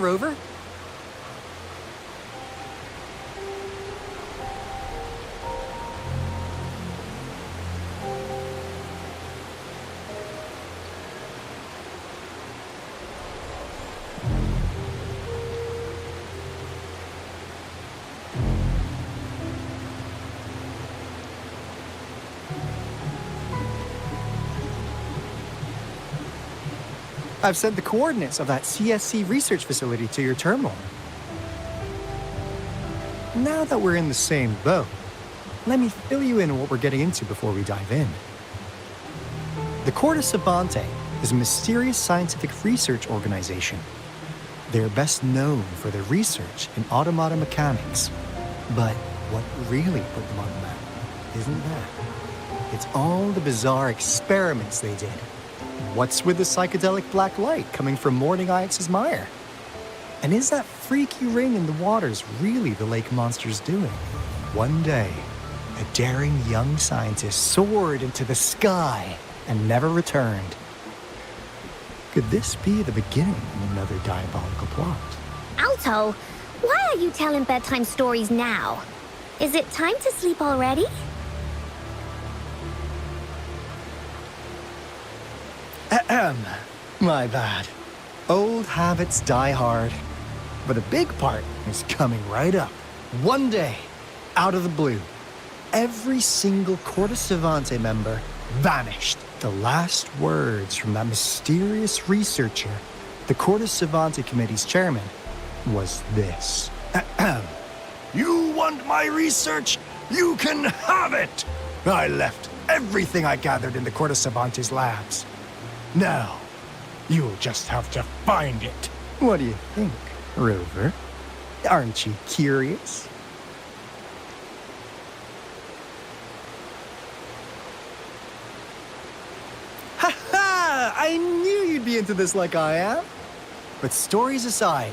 Rover. I've sent the coordinates of that CSC research facility to your terminal. Now that we're in the same boat, let me fill you in on what we're getting into before we dive in. The Corte Savante is a mysterious scientific research organization. They're best known for their research in automata mechanics. But what really put them on the map isn't that. It's all the bizarre experiments they did. What's with the psychedelic black light coming from Morning Ix's mire? And is that freaky ring in the waters really the lake monster's doing? One day, a daring young scientist soared into the sky and never returned. Could this be the beginning of another diabolical plot? Alto, why are you telling bedtime stories now? Is it time to sleep already? My bad. Old habits die hard. But a big part is coming right up. One day, out of the blue, every single Corte Savante member vanished. The last words from that mysterious researcher, the Corte Savante Committee's chairman, was this. You want my research? You can have it! I left everything I gathered in the Corte Savante's labs. Now, you'll just have to find it. What do you think, Rover? Aren't you curious? Ha-ha! I knew you'd be into this like I am. But stories aside,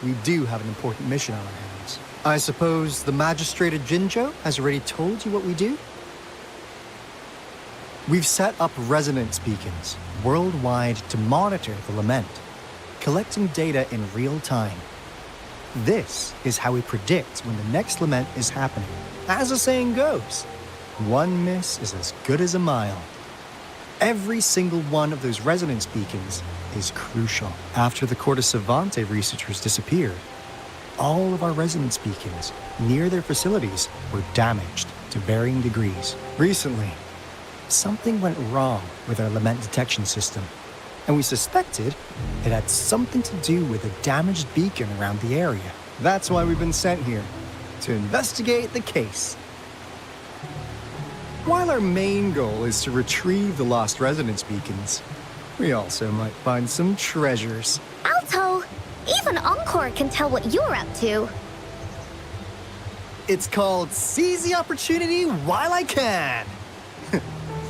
we do have an important mission on our hands. I suppose the Magistrate of Jinzhou has already told you what we do? We've set up resonance beacons worldwide to monitor the lament, collecting data in real time. This is how we predict when the next lament is happening. As the saying goes, one miss is as good as a mile. Every single one of those resonance beacons is crucial. After the Corte Savante researchers disappeared, all of our resonance beacons near their facilities were damaged to varying degrees. Recently, something went wrong with our lament detection system, and we suspected it had something to do with a damaged beacon around the area. That's why we've been sent here, to investigate the case. While our main goal is to retrieve the lost resonance beacons, we also might find some treasures. Alto, even Encore can tell what you're up to. It's called Seize the Opportunity While I Can.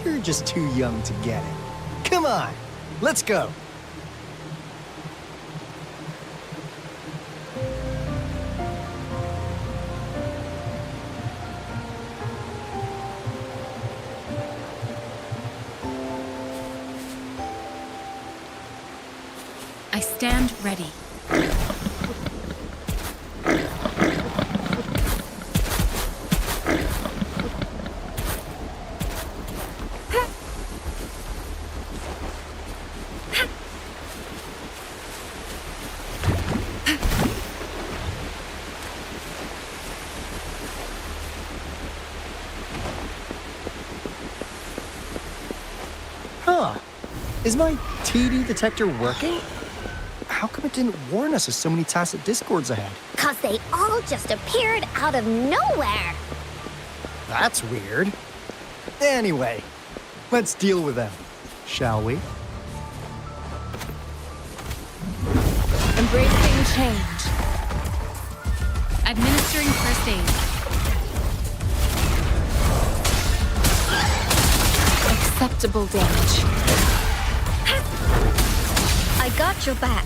You're just too young to get it. Come on, let's go. I stand ready. Huh. Is my TD detector working? How come it didn't warn us of so many tacit discords ahead? 'Cause they all just appeared out of nowhere. That's weird. Anyway, let's deal with them, shall we? Embracing change. Administering first aid. Acceptable damage. I got your back.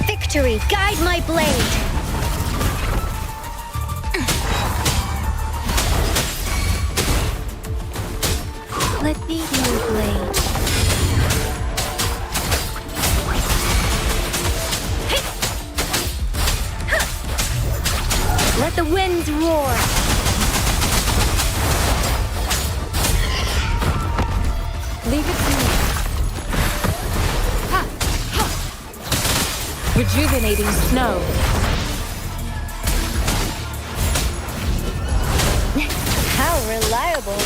Victory, guide my blade. Let me be your blade. Let the winds roar. Leave it to me. Ha! Ha! Rejuvenating snow. How reliable.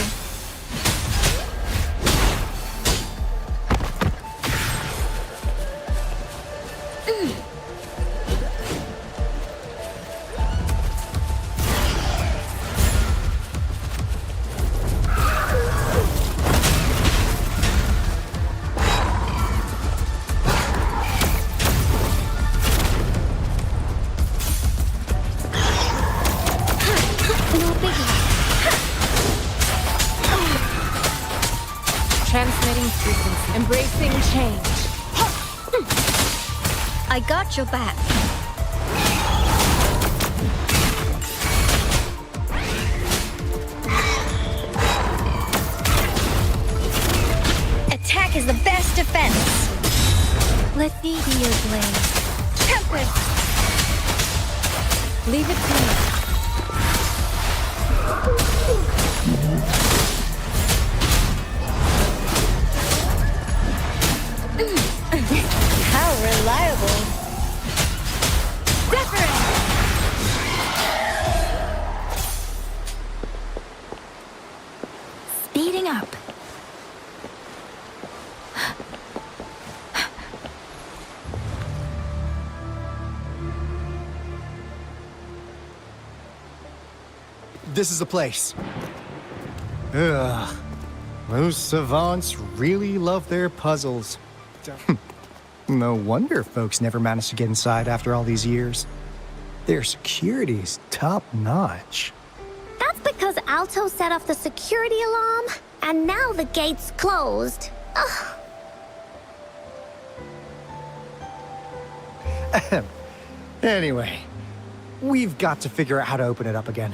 No biggie. Transmitting frequency. Embracing change. I got your back. Attack is the best defense. Let me be your blade. Tempest! Leave it to me. How reliable. Different! Speeding up. This is the place. Ugh. Those savants really love their puzzles. No wonder folks never managed to get inside after all these years. Their security's top-notch. That's because Alto set off the security alarm, and now the gate's closed. Ugh. Anyway, we've got to figure out how to open it up again.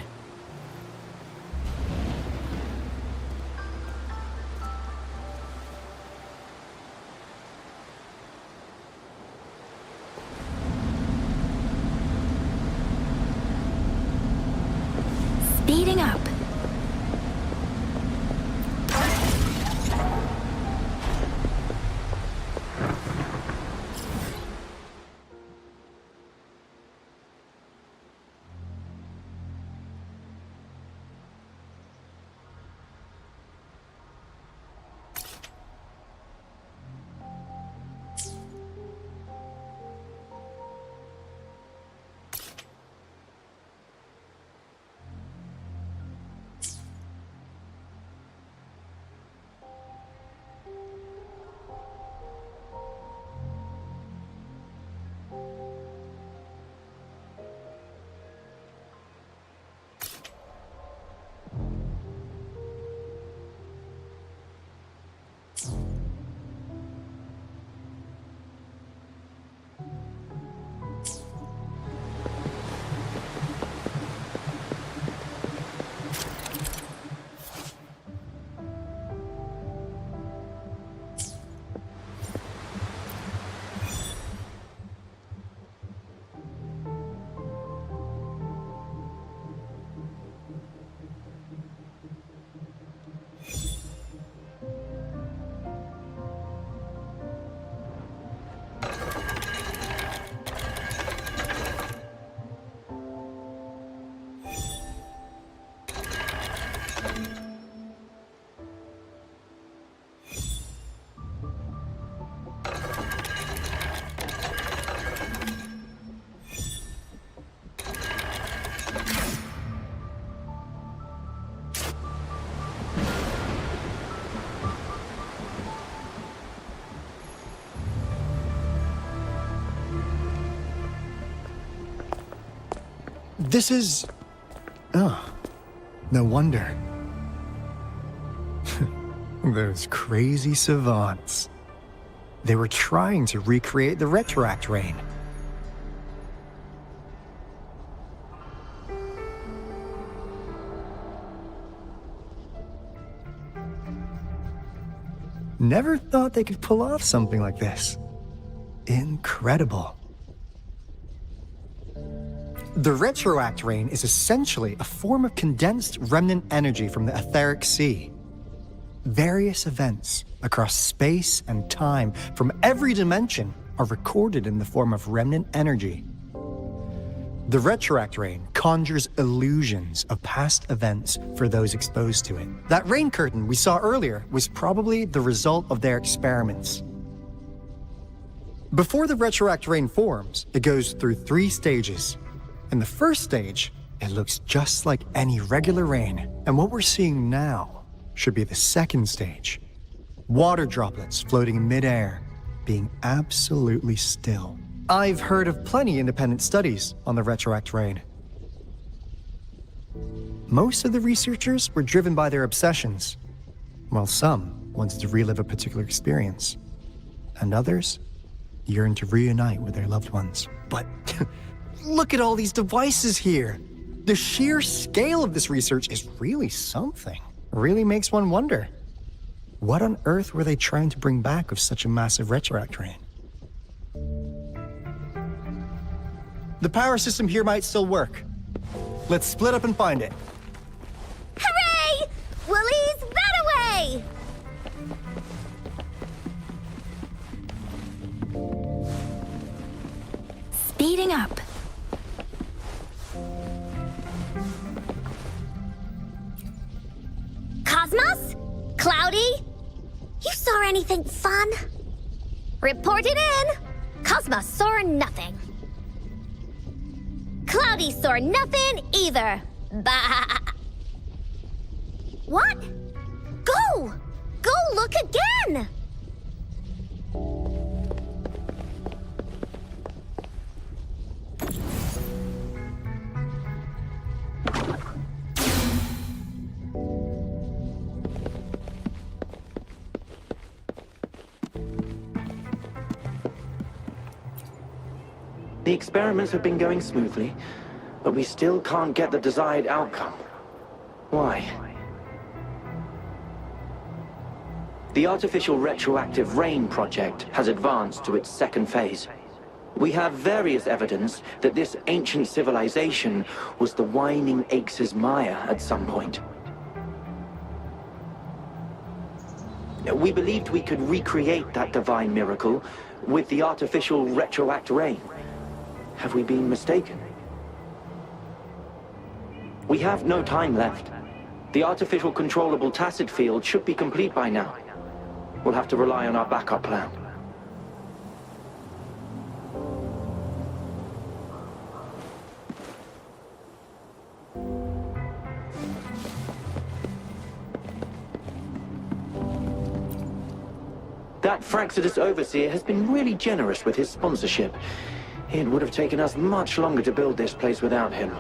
Speeding up. This is... Oh, no wonder. Those crazy savants. They were trying to recreate the Retroact Rain. Never thought they could pull off something like this. Incredible. The retroact rain is essentially a form of condensed remnant energy from the etheric sea. Various events across space and time from every dimension are recorded in the form of remnant energy. The retroact rain conjures illusions of past events for those exposed to it. That rain curtain we saw earlier was probably the result of their experiments. Before the retroact rain forms, it goes through 3 stages. In the first stage, it looks just like any regular rain, and what we're seeing now should be the second stage. Water droplets floating in midair, being absolutely still. I've heard of plenty independent studies on the retroact rain. Most of the researchers were driven by their obsessions, while some wanted to relive a particular experience, and others yearned to reunite with their loved ones. But look at all these devices here. The sheer scale of this research is really something. Really makes one wonder. What on earth were they trying to bring back with such a massive retroact rain? The power system here might still work. Let's split up and find it. Hooray! Woolies, that away! Speeding up. Cosmos? Cloudy? You saw anything fun? Report it in! Cosmos saw nothing. Cloudy saw nothing either. Bah! What? Go! Go look again! The experiments have been going smoothly, but we still can't get the desired outcome. Why? The Artificial Retroactive Rain project has advanced to its second phase. We have various evidence that this ancient civilization was the Whining Aches' Maya at some point. We believed we could recreate that divine miracle with the Artificial Retroact Rain. Have we been mistaken? We have no time left. The artificial controllable tacit field should be complete by now. We'll have to rely on our backup plan. That Fraxidus Overseer has been really generous with his sponsorship. It would have taken us much longer to build this place without him.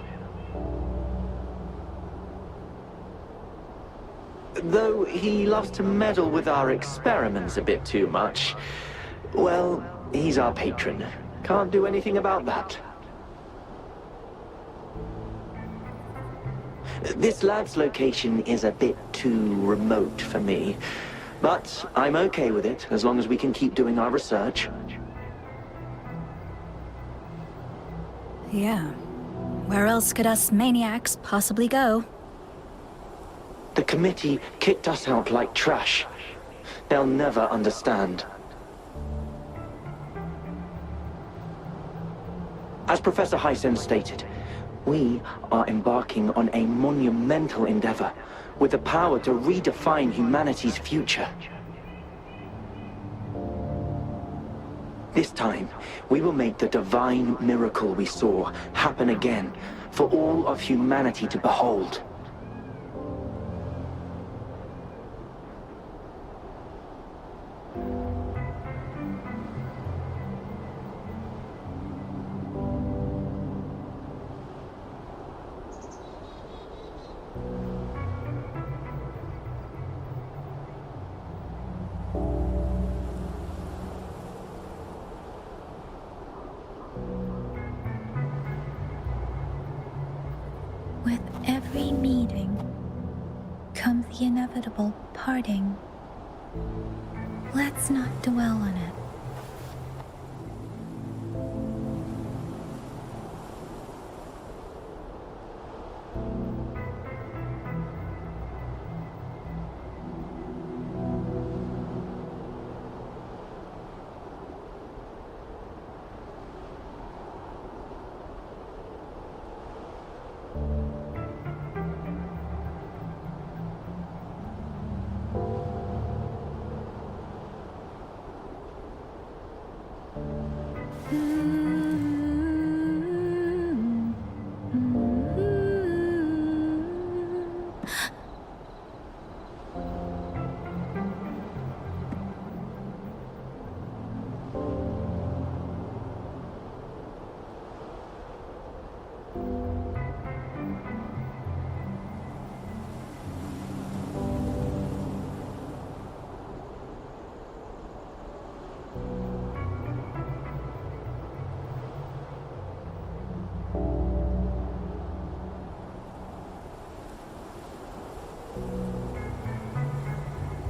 Though he loves to meddle with our experiments a bit too much. Well, he's our patron. Can't do anything about that. This lab's location is a bit too remote for me, but I'm okay with it as long as we can keep doing our research. Yeah. Where else could us maniacs possibly go? The committee kicked us out like trash. They'll never understand. As Professor Hysen stated, we are embarking on a monumental endeavor with the power to redefine humanity's future. This time, we will make the divine miracle we saw happen again for all of humanity to behold. With every meeting comes the inevitable parting. Let's not dwell on it.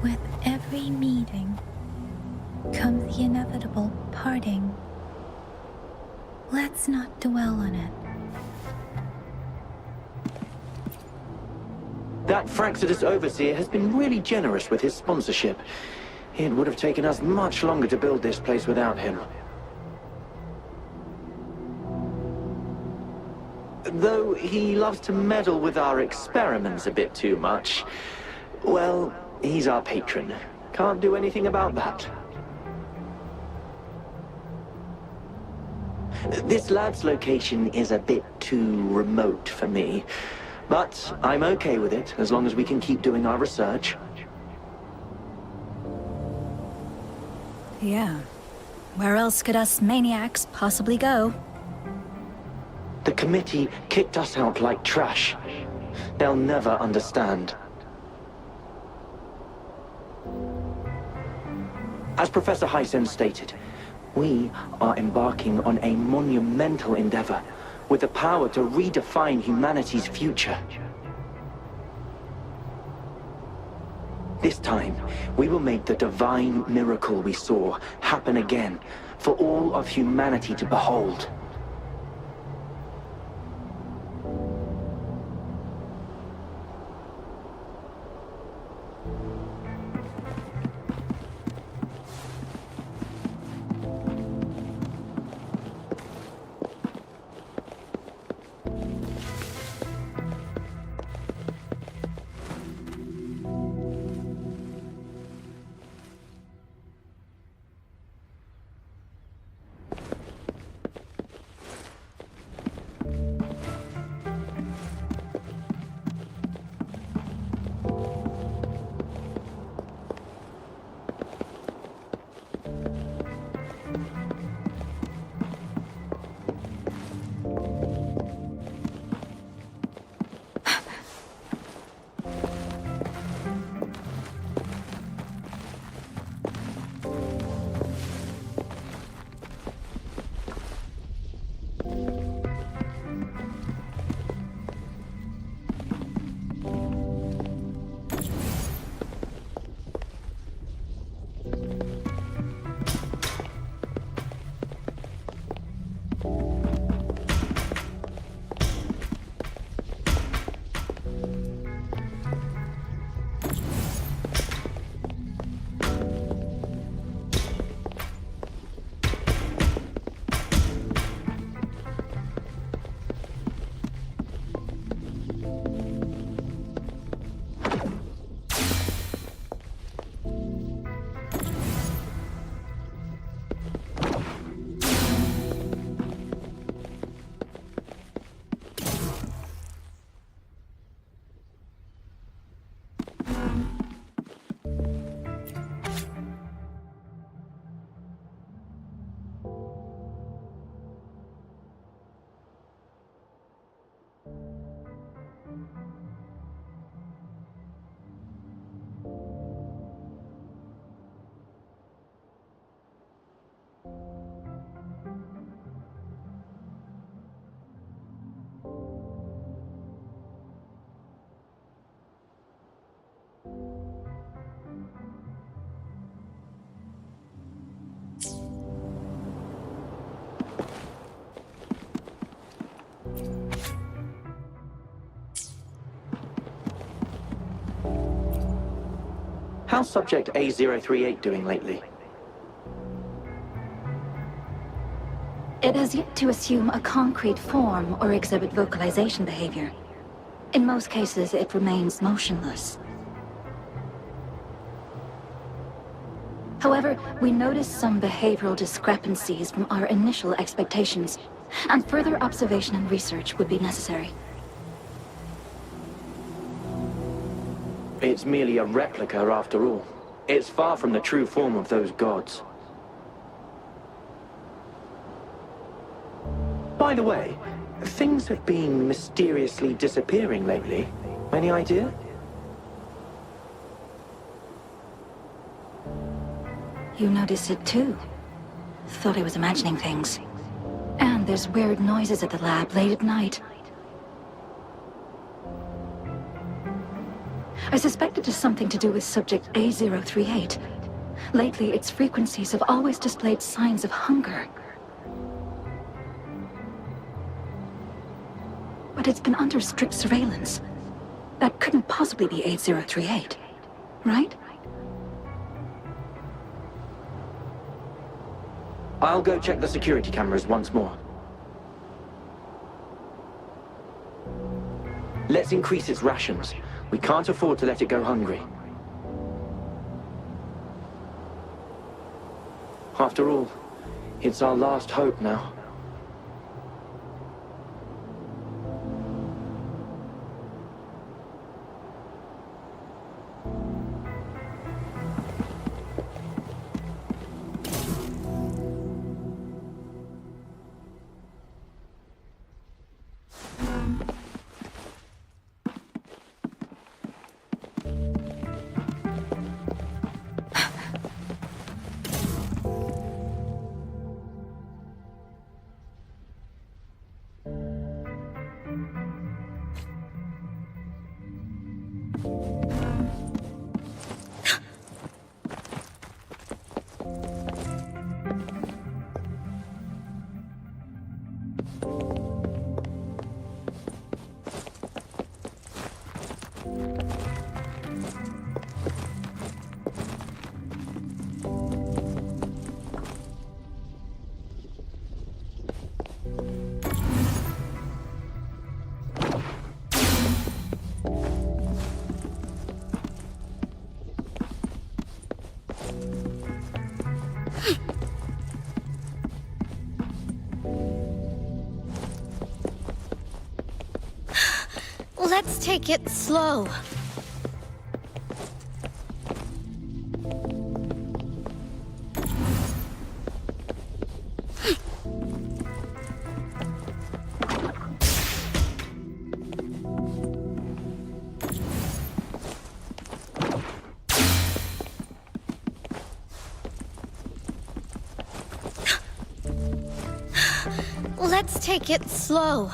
With every meeting comes the inevitable parting. Let's not dwell on it. That Fraxidus Overseer has been really generous with his sponsorship. It would have taken us much longer to build this place without him. Though he loves to meddle with our experiments a bit too much. Well, he's our patron. Can't do anything about that. This lab's location is a bit too remote for me. But I'm okay with it, as long as we can keep doing our research. Yeah. Where else could us maniacs possibly go? The committee kicked us out like trash. They'll never understand. As Professor Hysen stated, we are embarking on a monumental endeavor with the power to redefine humanity's future. This time, we will make the divine miracle we saw happen again for all of humanity to behold. How's Subject A038 doing lately? It has yet to assume a concrete form or exhibit vocalization behavior. In most cases, it remains motionless. However, we noticed some behavioral discrepancies from our initial expectations, and further observation and research would be necessary. It's merely a replica after all. It's far from the true form of those gods. By the way, things have been mysteriously disappearing lately. Any idea? You noticed it too. Thought I was imagining things. And there's weird noises at the lab late at night. I suspect it is something to do with Subject A038. Lately, its frequencies have always displayed signs of hunger. But it's been under strict surveillance. That couldn't possibly be A038, right? I'll go check the security cameras once more. Let's increase its rations. We can't afford to let it go hungry. After all, it's our last hope now. Let's take it slow. Let's take it slow.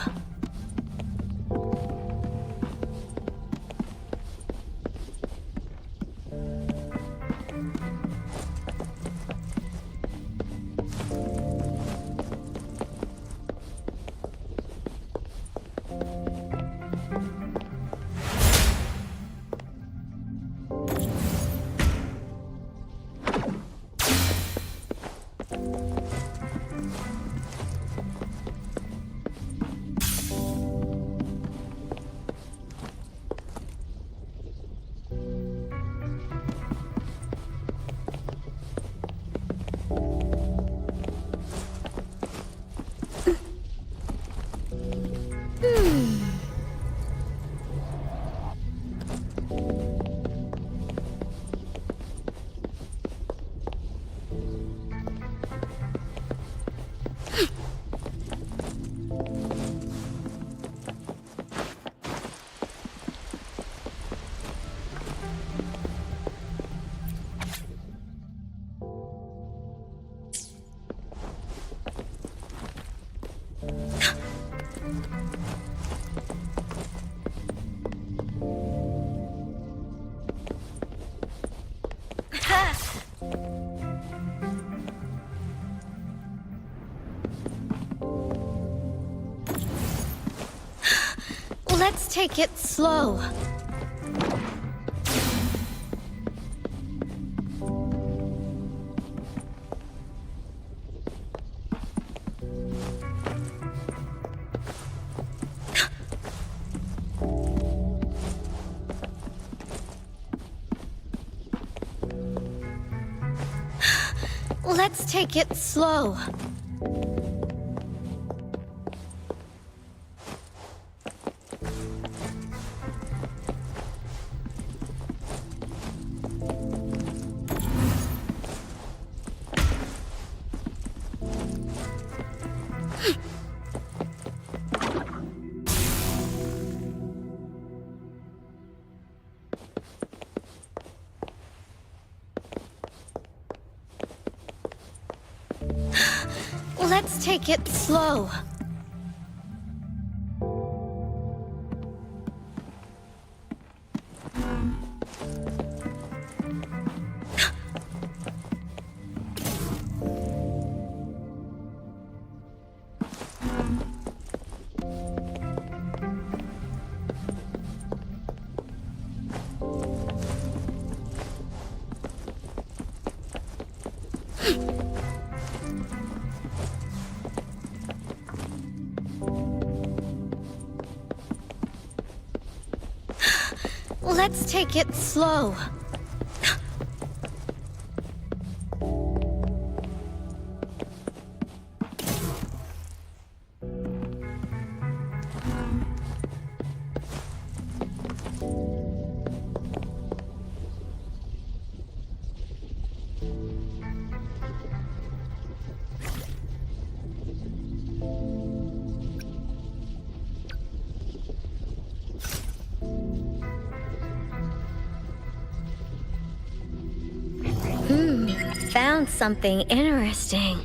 Let's take it slow. Let's take it slow. Let's take it slow. Let's take it slow. Found something interesting.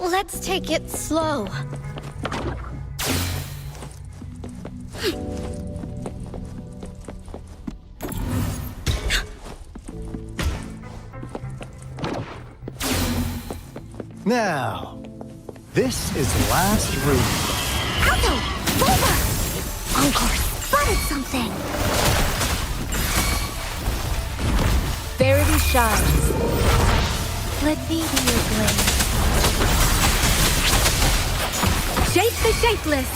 Let's take it slow. Now, this is last room. Alto! Volva! Encore spotted something! Verity shines. Let me be your blade. Shape the shapeless.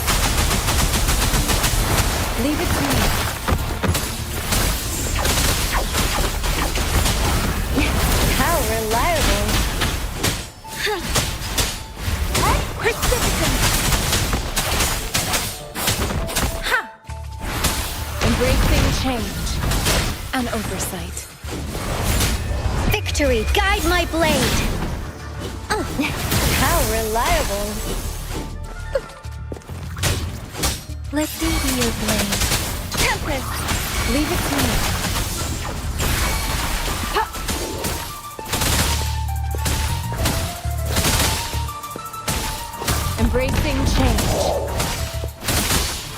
Leave it to me. How reliable. Precipitant! Embracing change. An oversight. Victory, guide my blade! How reliable. Let me be your blade. Tempest! Leave it to me. Embracing change.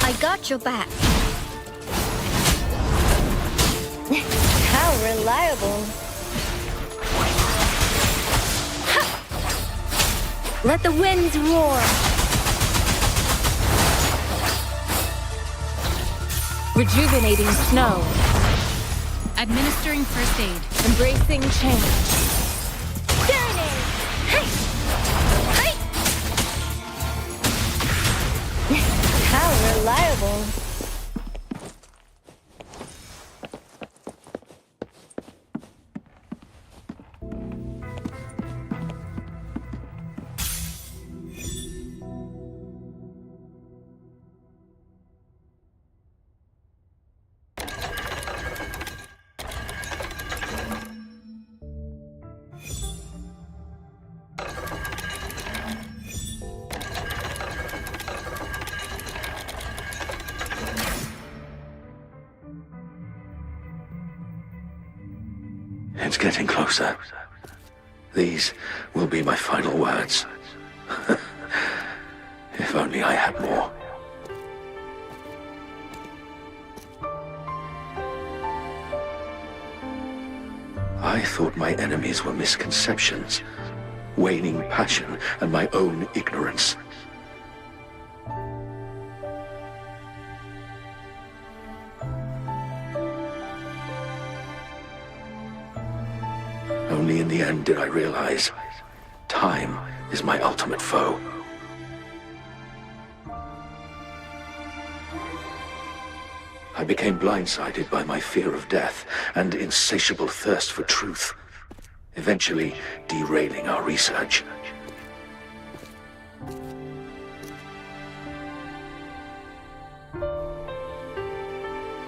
I got your back. How reliable. Let the winds roar. Rejuvenating snow. Administering first aid. Embracing change. Serenade! Hey! Hey! How reliable. It's getting closer. These will be my final words. If only I had more. I thought my enemies were misconceptions, waning passion, and my own ignorance. Only in the end did I realize time is my ultimate foe. I became blindsided by my fear of death and insatiable thirst for truth, eventually derailing our research.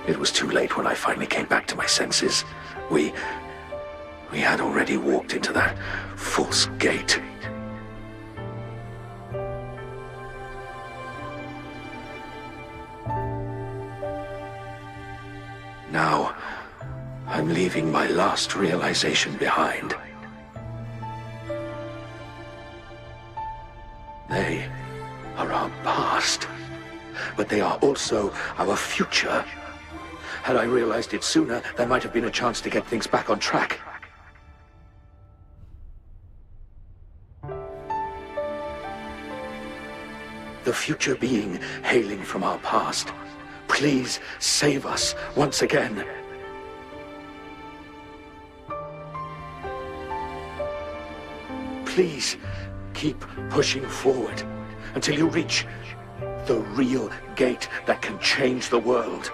It was too late when I finally came back to my senses. We had already walked into that false gate. Now, I'm leaving my last realization behind. They are our past, but they are also our future. Had I realized it sooner, there might have been a chance to get things back on track. The future being hailing from our past. Please save us once again. Please keep pushing forward until you reach the real gate that can change the world.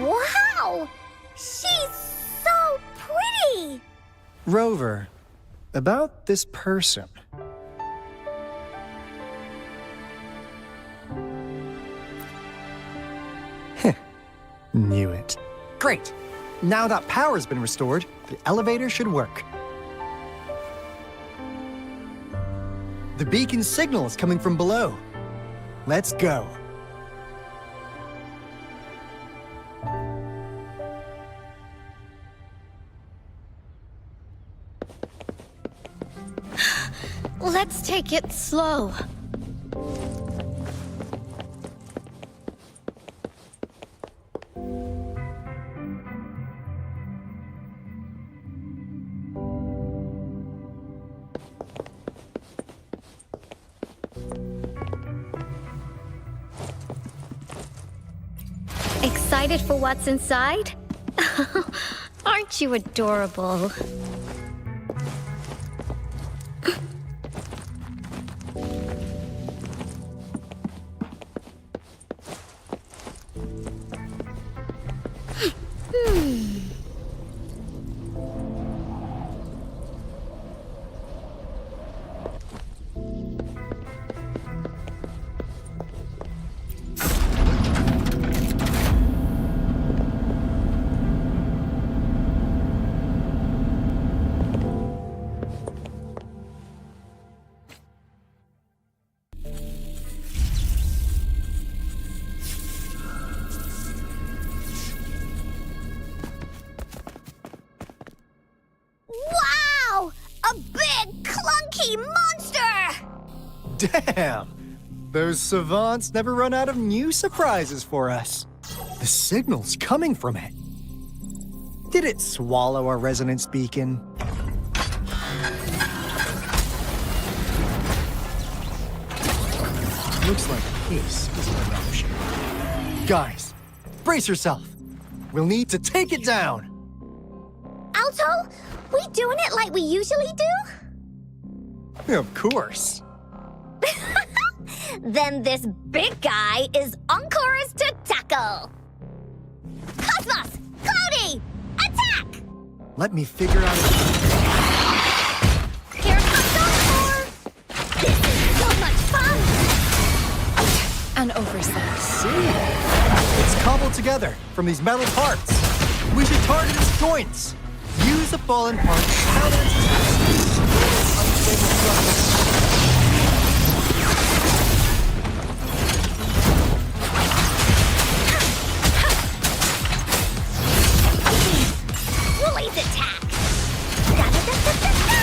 Wow! She's so pretty! Rover, about this person. Knew it. Great! Now that power's been restored, the elevator should work. The beacon signal is coming from below. Let's go. Let's take it slow. Excited for what's inside? Aren't you adorable? Wow! A big, clunky monster! Damn! Those savants never run out of new surprises for us. The signal's coming from it. Did it swallow our resonance beacon? Looks like peace is an option. Guys, brace yourself. We'll need to take it down. Alto, we doing it like we usually do? Of course. Then this big guy is Encore's to tackle. Cosmos! Cloudy! Attack! Let me figure out. Here comes Encore! This is so much fun! An oversight. See? It's cobbled together from these metal parts. We should target its joints. Use the fallen parts to counter its attacks. Unstable structures. Woolie's attack! Da-da-da-da-da-da!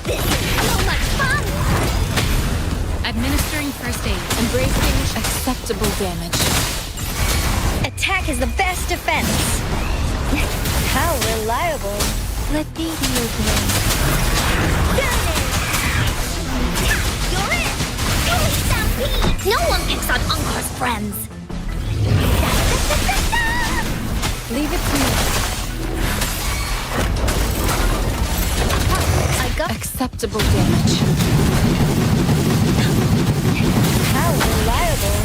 This is so much fun! Administering first aid. Embracing acceptable damage. Attack is the best defense! How reliable! Let me be your blade. You're it! Holy stampede! No one picks on Unkar's friends! Da-da-da-da-da-da! Leave it to me. I got Acceptable damage. how reliable!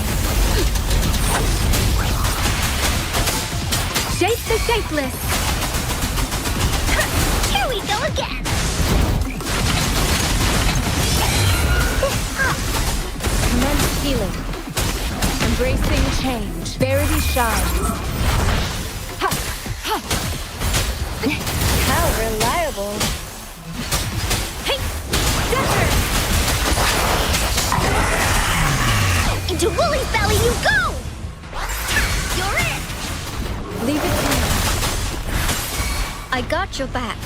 Shape the shapeless. Here we go again! Commence healing. Embracing change. Verity shines. How reliable! Hey! Desert! Into Woolie's belly you go! You're it! Leave it to me. I got your back.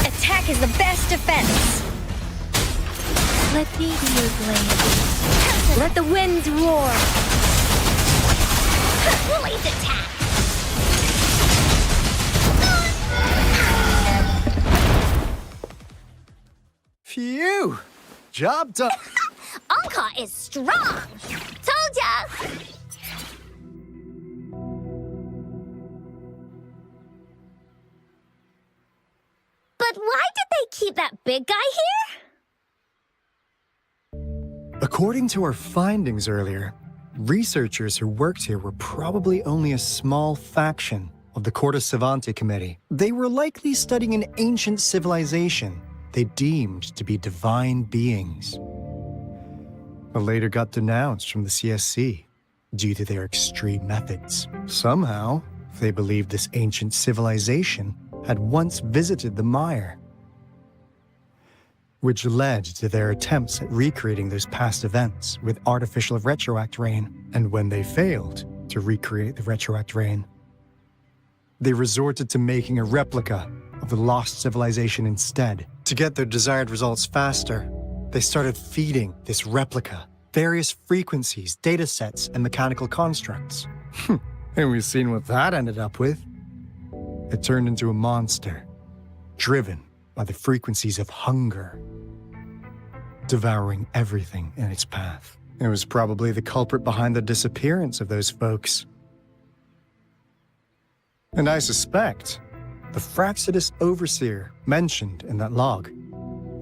Attack is the best defense. Let me be your blade. Let the winds roar. Woolie's attack. Phew! Job done. Anka is strong. Told ya. But why did they keep that big guy here? According to our findings earlier, researchers who worked here were probably only a small faction of the Cortes Savante Committee. They were likely studying an ancient civilization they deemed to be divine beings, but later got denounced from the CSC due to their extreme methods. Somehow, they believed this ancient civilization had once visited the Mire, which led to their attempts at recreating those past events with artificial retroact rain. And when they failed to recreate the retroact rain, they resorted to making a replica of the lost civilization instead. To get their desired results faster, they started feeding this replica various frequencies, data sets, and mechanical constructs. And we've seen what that ended up with. It turned into a monster, driven by the frequencies of hunger, devouring everything in its path. It was probably the culprit behind the disappearance of those folks. And I suspect the Fraxidus Overseer mentioned in that log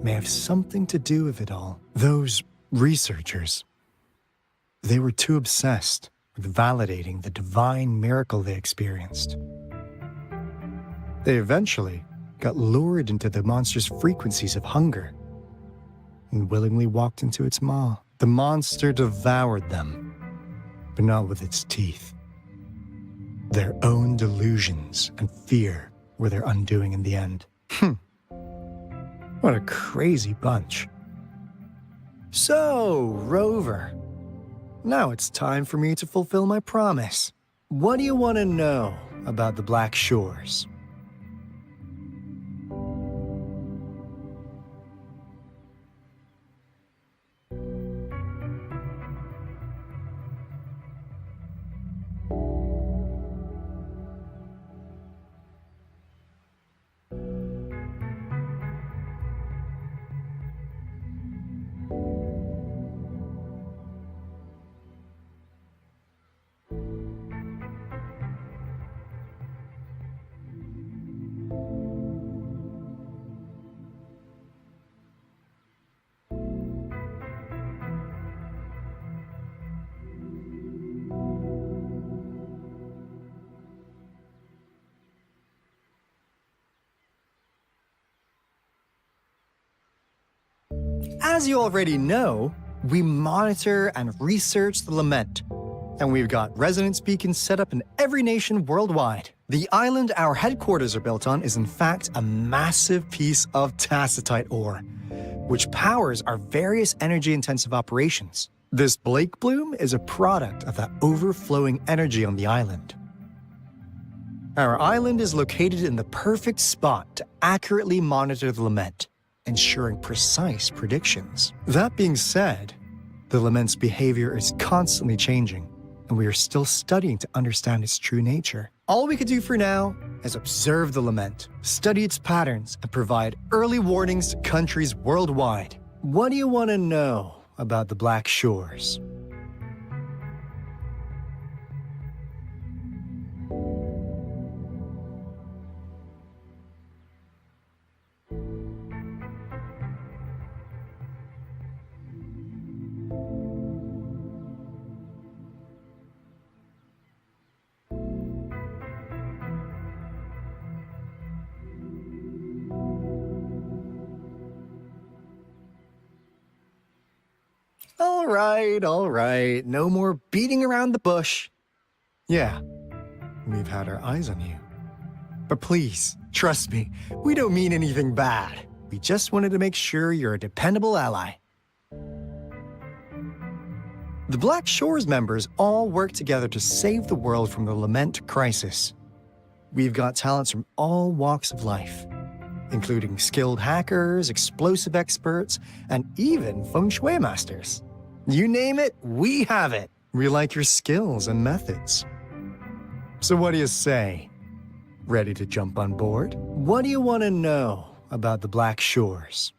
may have something to do with it all. Those researchers, they were too obsessed with validating the divine miracle they experienced. They eventually got lured into the monster's frequencies of hunger and willingly walked into its maw. The monster devoured them, but not with its teeth. Their own delusions and fear were their undoing in the end. What a crazy bunch. So, Rover, now it's time for me to fulfill my promise. What do you want to know about the Black Shores? As you already know, we monitor and research the Lament, and we've got resonance beacons set up in every nation worldwide. The island our headquarters are built on is in fact a massive piece of tacitite ore, which powers our various energy-intensive operations. This Blake Bloom is a product of that overflowing energy on the island. Our island is located in the perfect spot to accurately monitor the lament, ensuring precise predictions. That being said, the lament's behavior is constantly changing, and we are still studying to understand its true nature. All we could do for now is observe the lament, study its patterns, and provide early warnings to countries worldwide. What do you want to know about the Black Shores? All right. No more beating around the bush. Yeah, we've had our eyes on you. But please, trust me, we don't mean anything bad. We just wanted to make sure you're a dependable ally. The Black Shores members all work together to save the world from the Lament crisis. We've got talents from all walks of life, including skilled hackers, explosive experts, and even feng shui masters. You name it, we have it. We like your skills and methods. So what do you say? Ready to jump on board? What do you want to know about the Black Shores?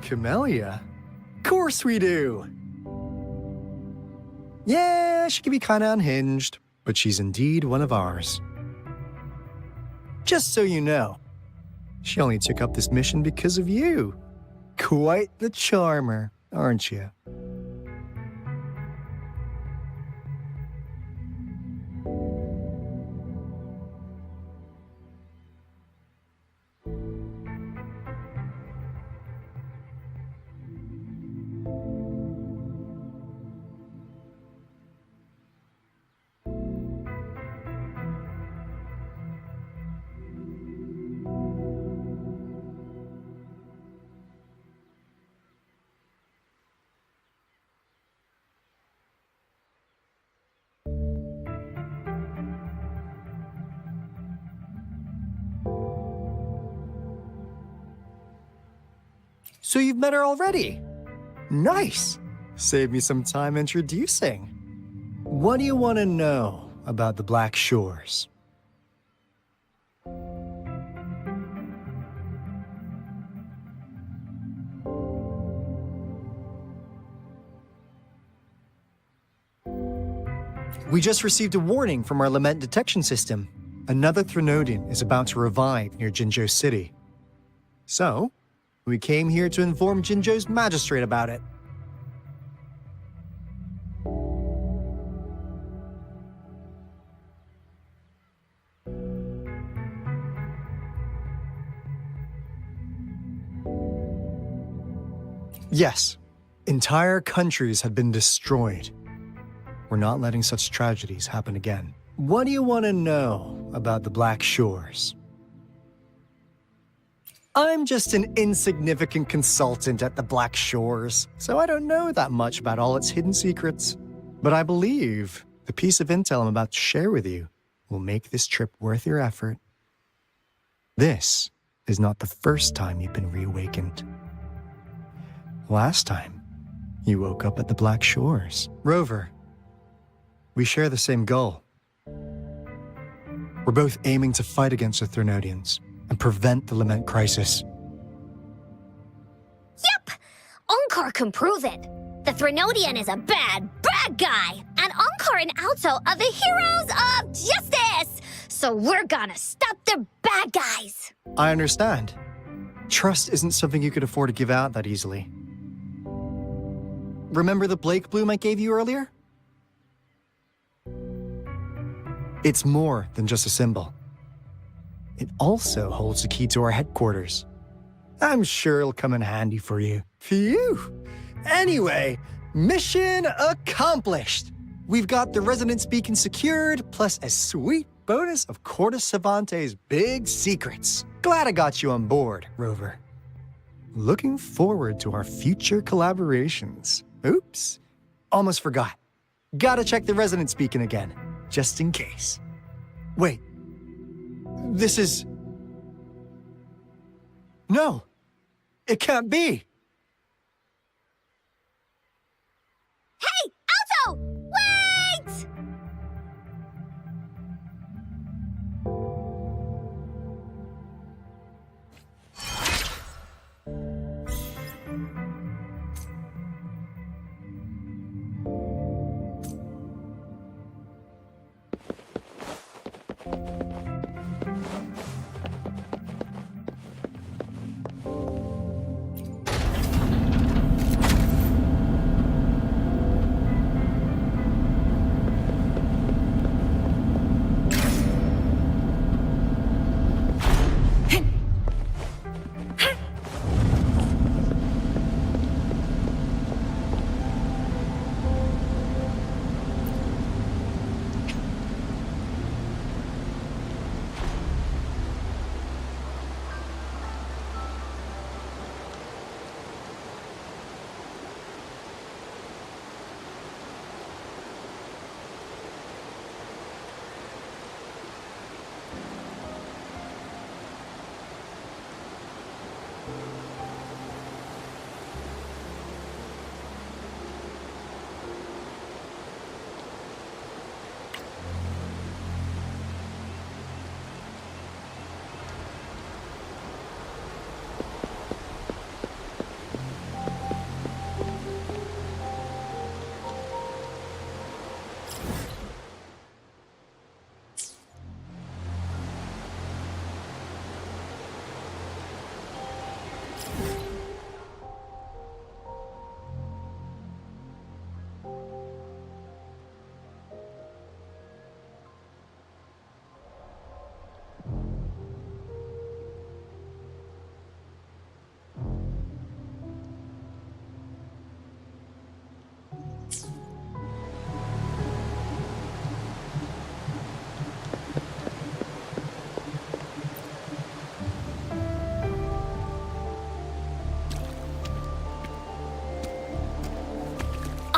Camellia? Of course we do! Yeah, she can be kinda unhinged, but she's indeed one of ours. Just so you know, she only took up this mission because of you. Quite the charmer, aren't you? So you've met her already? Nice! Save me some time introducing. What do you want to know about the Black Shores? We just received a warning from our lament detection system. Another Threnodian is about to revive near Jinzhou City. So, we came here to inform Jinzhou's magistrate about it. Yes, entire countries had been destroyed. we're not letting such tragedies happen again. What do you want to know about the Black Shores? I'm just an insignificant consultant at the Black Shores, so I don't know that much about all its hidden secrets. But I believe the piece of intel I'm about to share with you will make this trip worth your effort. This is not the first time you've been reawakened. Last time, you woke up at the Black Shores. Rover, we share the same goal. We're both aiming to fight against the Threnodians and prevent the Lament crisis. Yep! Onkar can prove it. The Threnodian is a bad, bad guy, and Onkar and Alto are the heroes of justice! So we're gonna stop the bad guys! I understand. Trust isn't something you could afford to give out that easily. Remember the Blake bloom I gave you earlier? It's more than just a symbol. It also holds the key to our headquarters. I'm sure it'll come in handy for you. Phew! Anyway, mission accomplished! We've got the resonance beacon secured, plus a sweet bonus of Cortus Savante's big secrets. Glad I got you on board, Rover. Looking forward to our future collaborations. Oops, almost forgot. Gotta check the resonance beacon again, just in case. Wait, this is... No, it can't be. Hey, Alto! Wait!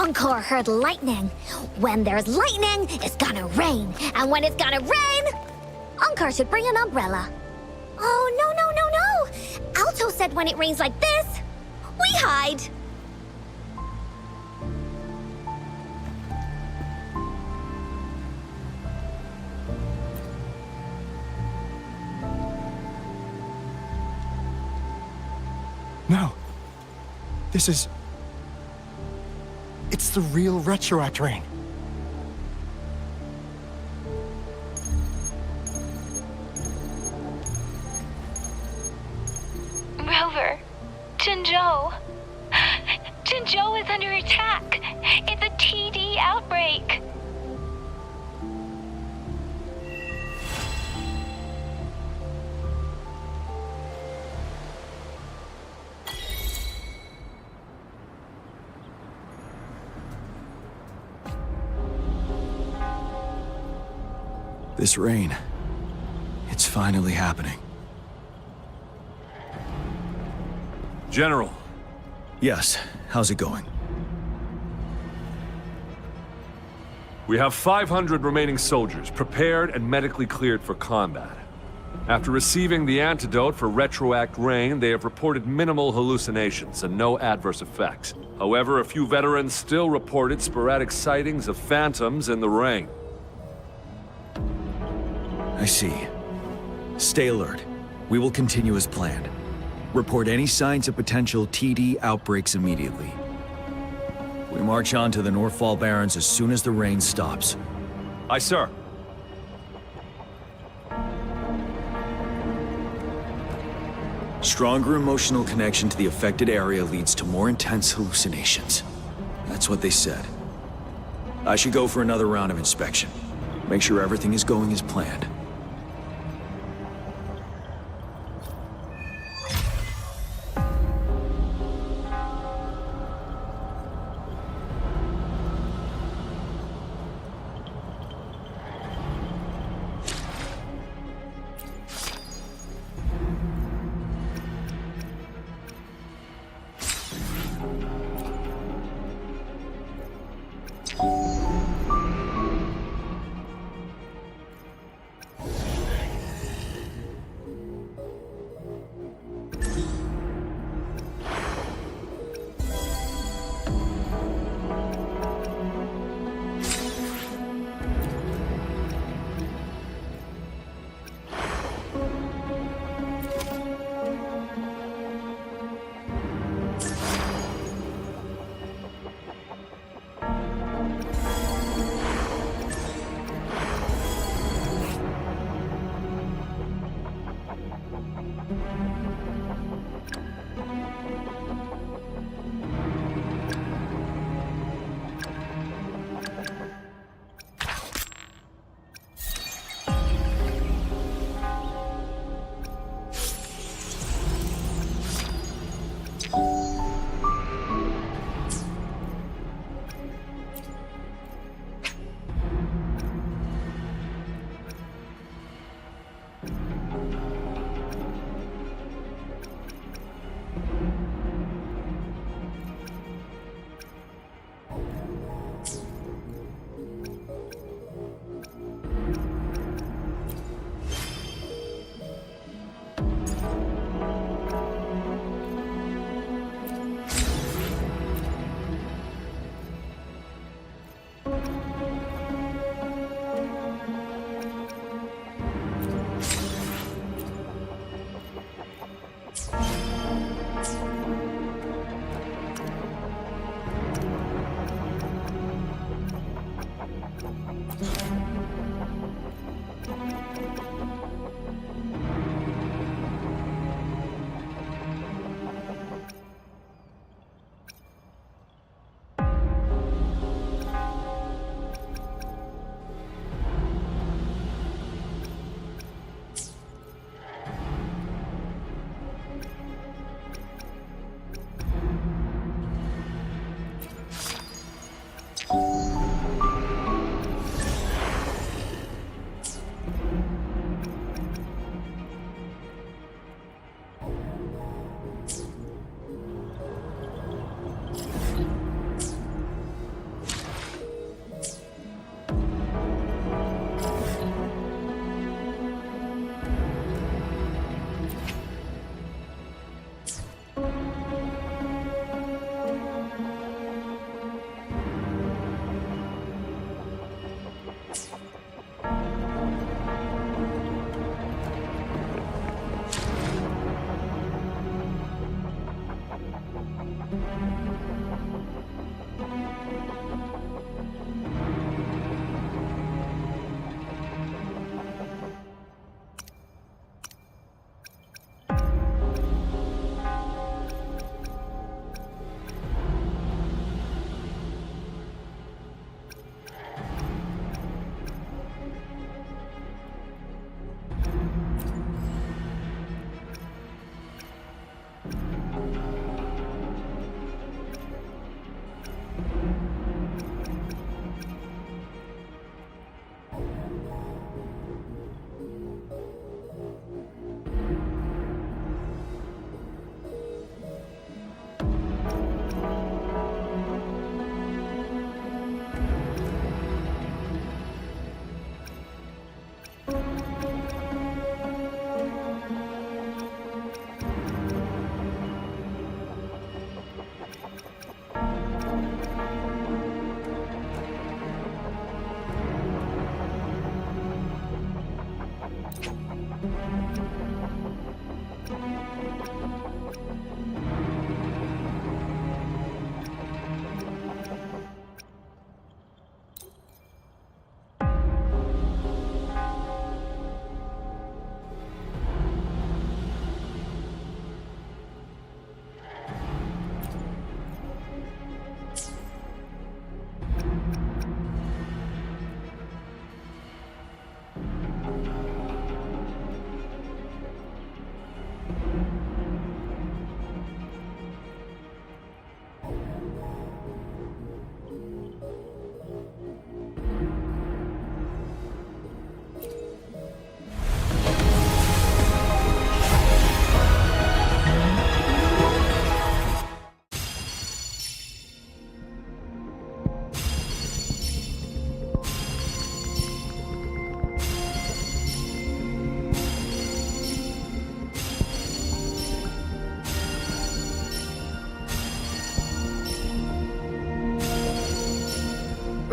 Onkar heard lightning. When there's lightning, it's gonna rain. And when it's gonna rain, Onkar should bring an umbrella. Oh, no, no, no, no! Alto said when it rains like this, we hide. No. This is... It's the real Retroact Rain. Rover, Jinzhou. Jinzhou is under attack. It's a TD outbreak. This rain, it's finally happening. General, Yes, how's it going? we have 500 remaining soldiers prepared and medically cleared for combat. After receiving the antidote for retroact rain, they have reported minimal hallucinations and no adverse effects. However, a few veterans still reported sporadic sightings of phantoms in the rain. I see. Stay alert. We will continue as planned. Report any signs of potential TD outbreaks immediately. We march on to the Northfall Barrens as soon as the rain stops. Aye, sir. Stronger emotional connection to the affected area leads to more intense hallucinations. That's what they said. I should go for another round of inspection. Make sure everything is going as planned.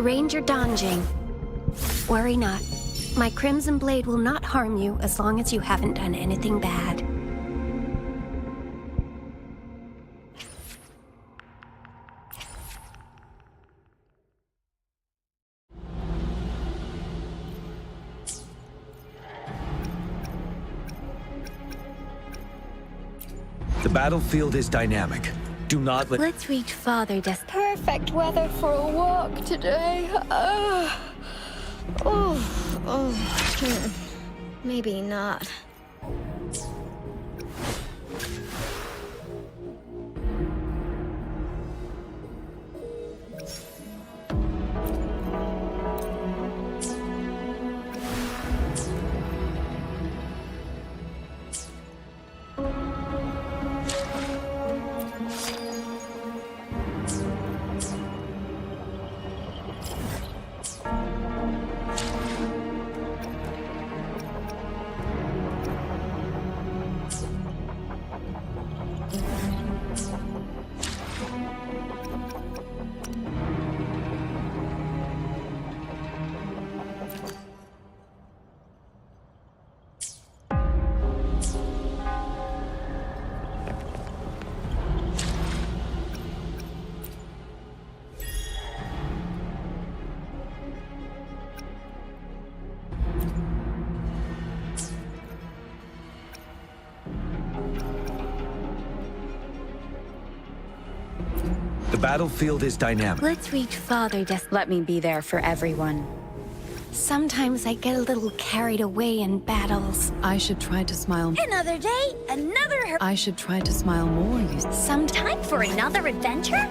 Ranger Donjing. Worry not. My Crimson Blade will not harm you as long as you haven't done anything bad. The battlefield is dynamic. Do not let... Let's reach Father Des... Perfect weather for a walk today. Maybe not. The battlefield is dynamic. Let's reach Father Des... Let me be there for everyone. Sometimes I get a little carried away in battles. I should try to smile. Another day, another... I should try to smile more, you... Some time for another adventure?